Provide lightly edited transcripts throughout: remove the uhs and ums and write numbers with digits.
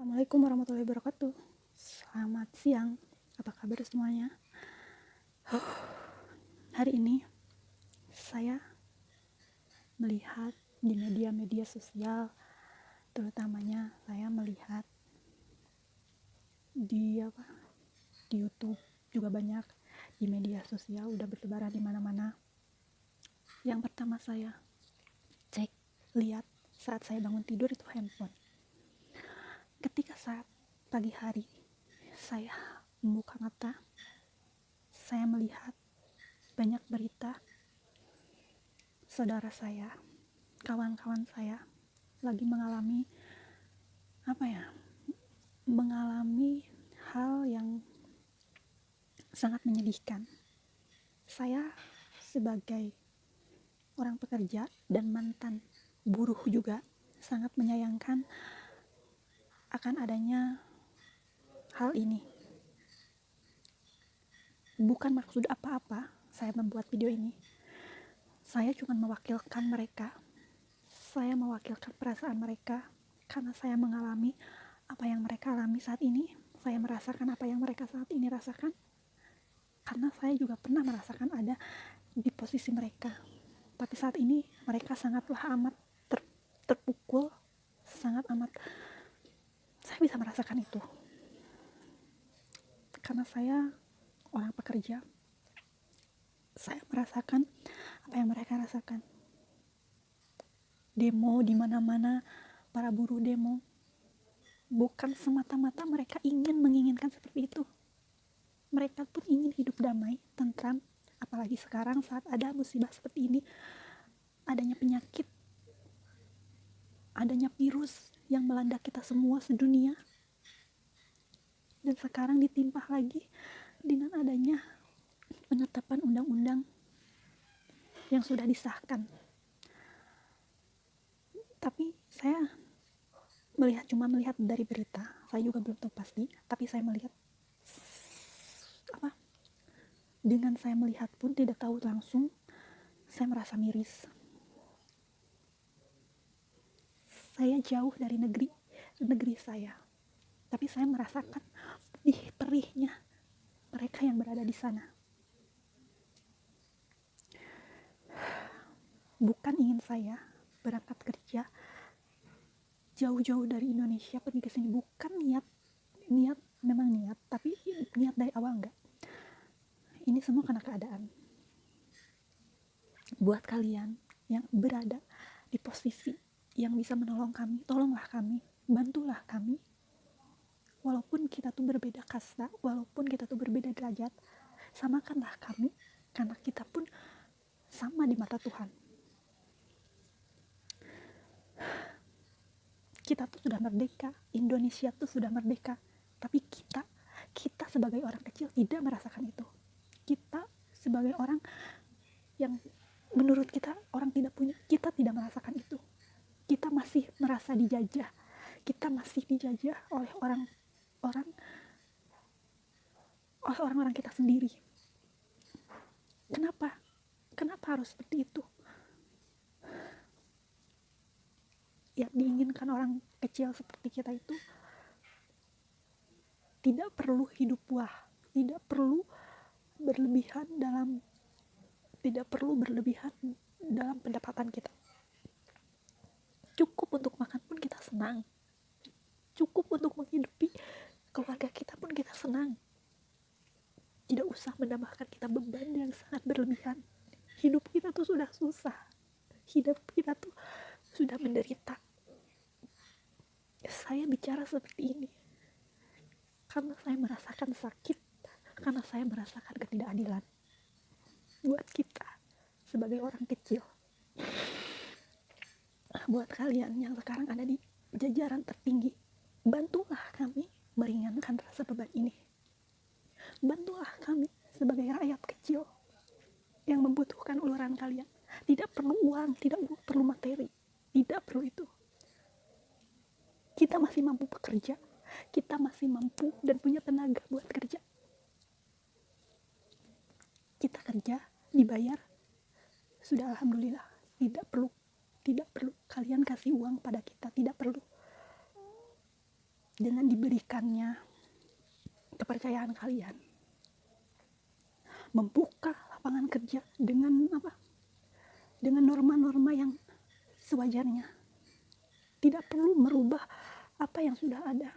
Assalamualaikum warahmatullahi wabarakatuh. Selamat siang, apa kabar semuanya? Hari ini saya melihat di media-media sosial, terutamanya saya melihat di YouTube juga banyak, di media sosial udah bertebaran di mana-mana. Yang pertama saya lihat saat saya bangun tidur itu handphone. Ketika saat pagi hari saya membuka mata, saya melihat banyak berita saudara saya, kawan-kawan saya lagi mengalami mengalami hal yang sangat menyedihkan. Saya sebagai orang pekerja dan mantan buruh juga sangat menyayangkan akan adanya hal ini. Bukan maksud apa-apa saya membuat video ini. Saya cuma mewakilkan mereka. Saya mewakilkan perasaan mereka karena saya mengalami apa yang mereka alami saat ini. Saya merasakan apa yang mereka saat ini rasakan. Karena saya juga pernah merasakan ada di posisi mereka. Tapi saat ini mereka sangatlah amat terpukul, sangat amat. Saya bisa merasakan itu. Karena saya orang pekerja. Saya merasakan apa yang mereka rasakan. Demo di mana-mana, para buruh demo. Bukan semata-mata mereka menginginkan seperti itu. Mereka pun ingin hidup damai, tentram. Apalagi sekarang saat ada musibah seperti ini, adanya penyakit, adanya virus yang melanda kita semua sedunia. Dan sekarang ditimpa lagi dengan adanya penetapan undang-undang yang sudah disahkan. Tapi saya cuma melihat dari berita, saya juga belum tahu pasti, tapi saya melihat dengan saya melihat pun tidak tahu langsung, saya merasa miris. Saya jauh dari negeri saya, tapi saya merasakan perihnya mereka yang berada di sana. Bukan ingin saya berangkat kerja jauh-jauh dari Indonesia pergi ke sini, bukan niat memang niat, tapi niat dari awal enggak. Ini semua karena keadaan. Buat kalian yang berada di posisi yang bisa menolong kami, tolonglah kami, bantulah kami. Walaupun kita tuh berbeda kasta, walaupun kita tuh berbeda derajat, samakanlah kami, karena kita pun sama di mata Tuhan. Kita tuh sudah merdeka, Indonesia tuh sudah merdeka, tapi kita sebagai orang kecil tidak merasakan itu. Kita sebagai orang yang menurut kita orang tidak punya, kita tidak merasakan itu. Kita masih merasa dijajah, kita masih dijajah oleh orang-orang kita sendiri. Kenapa harus seperti itu? Yang diinginkan orang kecil seperti kita itu tidak perlu hidup wah, tidak perlu berlebihan dalam pendapatan kita. Cukup untuk makan pun kita senang, cukup untuk menghidupi keluarga kita pun kita senang. Tidak usah menambahkan kita beban yang sangat berlebihan. Hidup kita tuh sudah susah, hidup kita tuh sudah menderita. Saya bicara seperti ini karena saya merasakan sakit, karena saya merasakan ketidakadilan buat kita sebagai orang kecil. Buat kalian yang sekarang ada di jajaran tertinggi, bantulah kami meringankan rasa beban ini. Bantulah kami sebagai rakyat kecil yang membutuhkan uluran kalian. Tidak perlu uang, tidak perlu materi, tidak perlu itu. Kita masih mampu bekerja, kita masih mampu dan punya tenaga buat kerja. Kita kerja, dibayar, sudah alhamdulillah. Tidak perlu kalian kasih uang pada kita, tidak perlu. dengan diberikannya kepercayaan kalian membuka lapangan kerja dengan dengan norma-norma yang sewajarnya, tidak perlu merubah apa yang sudah ada.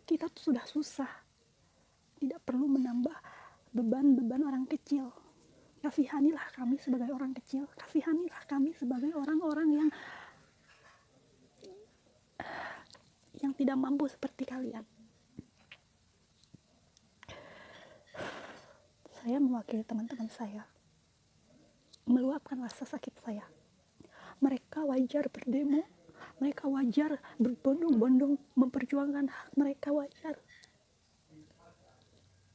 Kita tuh sudah susah, tidak perlu menambah beban-beban orang kecil. Kasihanilah kami sebagai orang kecil, kasihanilah kami sebagai orang-orang yang tidak mampu seperti kalian. Saya mewakili teman-teman saya, meluapkan rasa sakit saya. Mereka wajar berdemo, mereka wajar berbondong-bondong memperjuangkan hak mereka, wajar.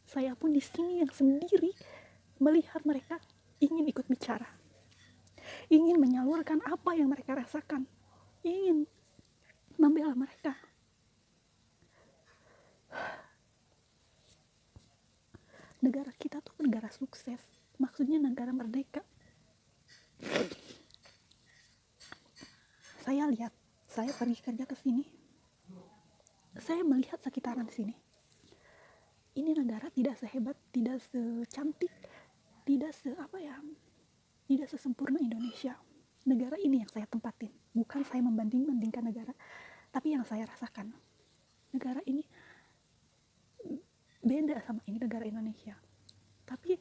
Saya pun di sini yang sendiri melihat mereka ingin ikut bicara, ingin menyalurkan apa yang mereka rasakan, ingin membela mereka. Negara kita tuh negara sukses, maksudnya negara merdeka. Saya lihat, saya pergi kerja ke sini, saya melihat sekitaran sini. Ini negara tidak sehebat, tidak secantik, tidak tidak sesempurna Indonesia. Negara ini yang saya tempatin, bukan saya membanding-bandingkan negara, tapi yang saya rasakan. Negara ini beda sama ini negara Indonesia. Tapi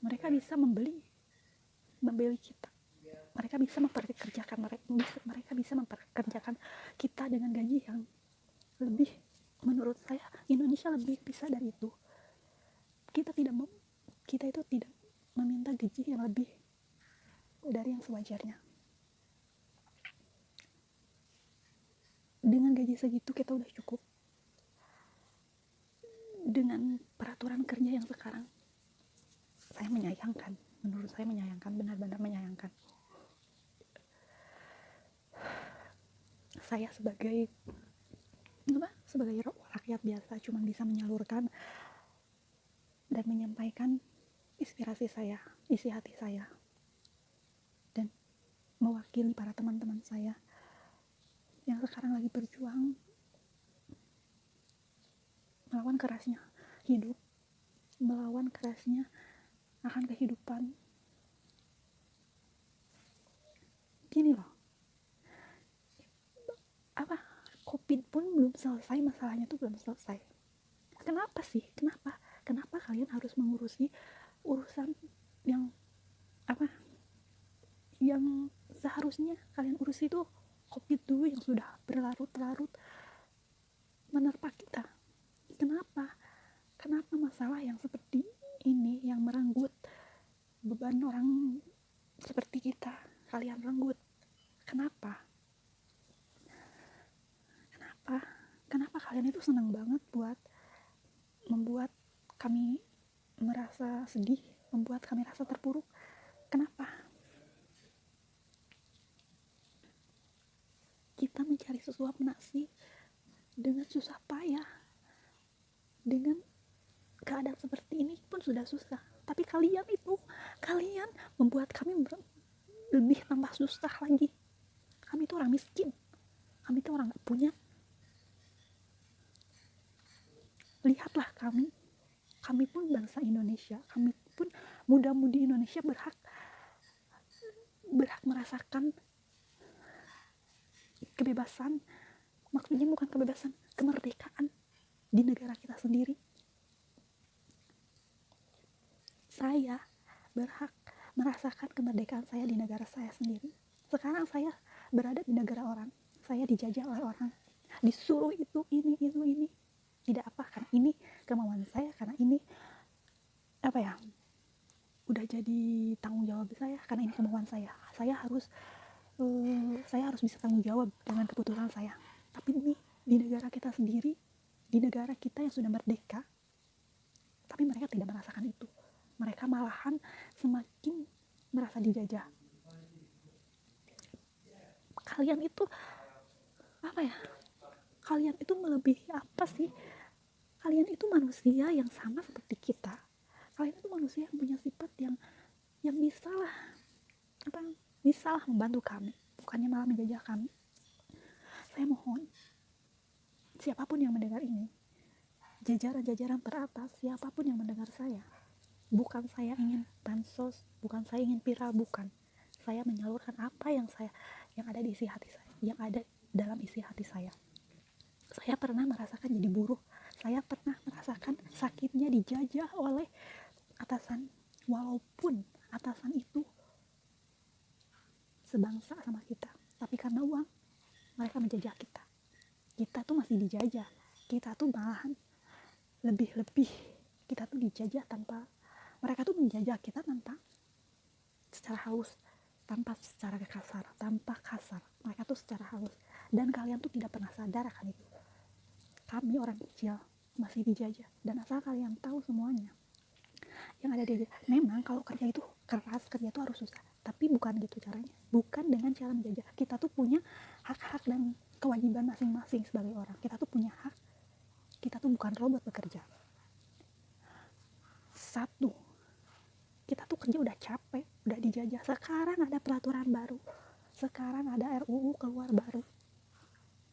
mereka bisa membeli kita. Mereka bisa memperkerjakan kita dengan gaji yang lebih, menurut saya Indonesia lebih bisa dari itu. Kita itu tidak meminta gaji yang lebih dari yang sewajarnya. Dengan gaji segitu kita udah cukup. Dengan peraturan kerja yang sekarang, saya menyayangkan, menurut saya menyayangkan, benar-benar menyayangkan. Saya sebagai rakyat biasa cuma bisa menyalurkan dan menyampaikan inspirasi saya, isi hati saya, dan mewakili para teman-teman saya yang sekarang lagi berjuang melawan kerasnya hidup, melawan kerasnya akan kehidupan. Gini loh, COVID pun belum selesai, masalahnya tuh belum selesai. Kenapa sih? Kenapa kalian harus mengurusi urusan yang yang seharusnya kalian urusi itu COVID dulu yang sudah berlarut-larut menerpa kita? Kenapa masalah yang seperti ini yang merenggut beban orang seperti kita kalian renggut? Kenapa kalian itu senang banget buat membuat kami merasa sedih, membuat kami rasa terpuruk? Kenapa? Kita mencari sesuap nasi dengan susah payah, dengan keadaan seperti ini pun sudah susah, tapi kalian membuat kami lebih tambah susah lagi. Kami itu orang miskin, kami itu orang gak punya. Lihatlah kami pun bangsa Indonesia, kami pun muda-mudi Indonesia berhak merasakan kebebasan, maksudnya bukan kebebasan, kemerdekaan di negara kita sendiri. Saya berhak merasakan kemerdekaan saya di negara saya sendiri. Sekarang saya berada di negara orang, saya dijajah oleh orang, disuruh itu, ini. Tidak karena ini kemauan saya, karena ini udah jadi tanggung jawab saya, karena ini kemauan saya. Saya harus bisa tanggung jawab dengan keputusan saya. Tapi ini di negara kita sendiri, di negara kita yang sudah merdeka, tapi mereka tidak merasakan itu. Mereka malahan semakin merasa dijajah. Kalian itu kalian itu melebihi apa sih? Kalian itu manusia yang sama seperti kita. Kalian itu manusia yang punya sifat yang bisa membantu kami, bukannya malah menjajah kami. Saya mohon, siapapun yang mendengar ini, jajaran-jajaran teratas, siapapun yang mendengar saya, bukan saya ingin bansos, bukan saya ingin viral, bukan. Saya menyalurkan apa yang ada di isi hati saya, yang ada dalam isi hati saya. Saya pernah merasakan jadi buruh, saya pernah merasakan sakitnya dijajah oleh atasan, walaupun atasan itu sebangsa sama kita, tapi karena uang mereka menjajah kita. Kita tuh masih dijajah, kita tuh malahan lebih-lebih, kita tuh dijajah tanpa, mereka tuh menjajah kita tanpa secara halus, tanpa secara kasar, mereka tuh secara halus, dan kalian tuh tidak pernah sadar akan itu. Kami orang kecil masih dijajah, dan asal kalian tahu semuanya yang ada di, memang kalau kerja itu keras, kerja itu harus susah, tapi bukan gitu caranya, bukan dengan cara menjajah. Kita tuh punya hak-hak dan kewajiban masing-masing sebagai orang. Kita tuh punya hak, kita tuh bukan robot bekerja. Satu, kita tuh kerja udah capek, udah dijajah. Sekarang ada peraturan baru, sekarang ada RUU keluar baru.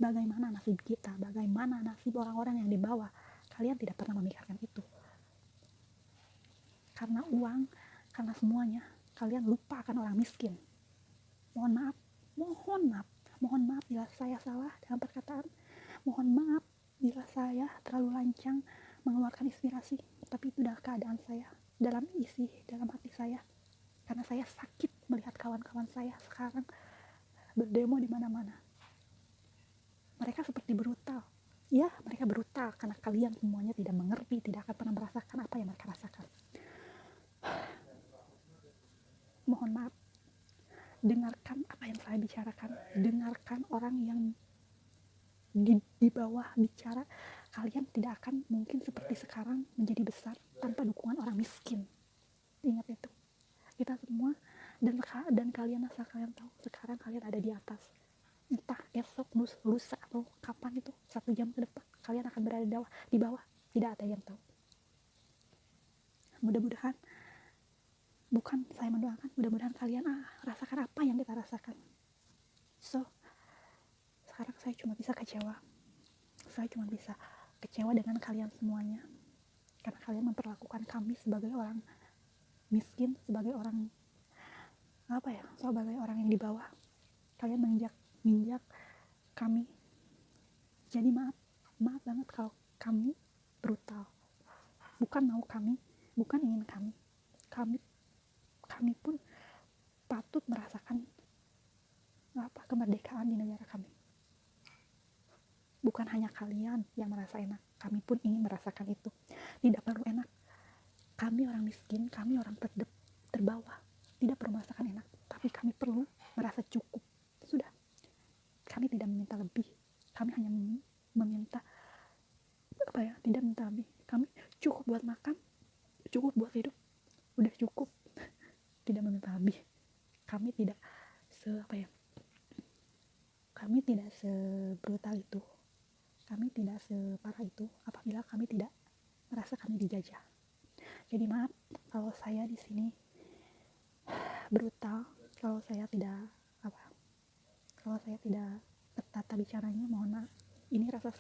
Bagaimana nasib kita, bagaimana nasib orang-orang yang di bawah? Kalian tidak pernah memikirkan itu. Karena uang, karena semuanya, kalian lupa akan orang miskin. Mohon maaf bila saya salah dalam perkataan. Mohon maaf bila saya terlalu lancang mengeluarkan inspirasi, tapi itu adalah keadaan saya, dalam hati saya. Karena saya sakit melihat kawan-kawan saya sekarang berdemo di mana-mana. Mereka seperti brutal. Ya, mereka brutal karena kalian semuanya tidak mengerti, tidak akan pernah merasakan apa yang mereka rasakan. Mohon maaf, dengarkan apa yang saya bicarakan, dengarkan orang yang di bawah bicara. Kalian tidak akan mungkin seperti sekarang menjadi besar tanpa dukungan orang miskin. Ingat itu. Kita semua, dan kalian, asal kalian tahu, sekarang kalian ada di atas. Entah esok, lusa, atau kapan itu, 1 jam ke depan kalian akan berada di bawah. Tidak ada yang tahu. Mudah-mudahan, bukan saya mendoakan, mudah-mudahan kalian rasakan apa yang kita rasakan. So, sekarang saya cuma bisa kecewa. Saya cuma bisa kecewa dengan kalian semuanya, karena kalian memperlakukan kami sebagai orang miskin, sebagai orang sebagai orang yang di bawah. Kalian menginjak kami. Jadi maaf banget kalau kami brutal. Bukan mau kami, bukan ingin kami pun patut merasakan kemerdekaan di negara kami. Bukan hanya kalian yang merasa enak, kami pun ingin merasakan itu. Tidak perlu enak. Kami orang miskin, kami orang terbawah, tidak perlu merasakan enak, tapi kami perlu merasa cukup. Sudah, kami tidak meminta lebih. Kami hanya meminta tidak minta lebih. Kami cukup buat makan, cukup buat hidup, udah cukup. Tidak meminta lebih. Kami tidak kami tidak sebrutal itu, kami tidak separah itu apabila kami tidak merasa kami dijajah. Jadi maaf kalau saya di sini brutal, kalau saya tidak tertata bicaranya, mohon maaf. Ini rasa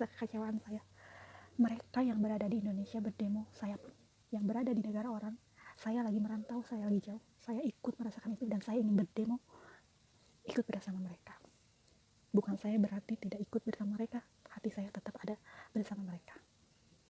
kekecewaan saya. Mereka yang berada di Indonesia berdemo, saya pun yang berada di negara orang, saya lagi merantau, saya lagi jauh, saya ikut merasakan itu, dan saya ingin berdemo ikut bersama mereka. Bukan saya berarti tidak ikut bersama mereka, hati saya tetap ada bersama mereka.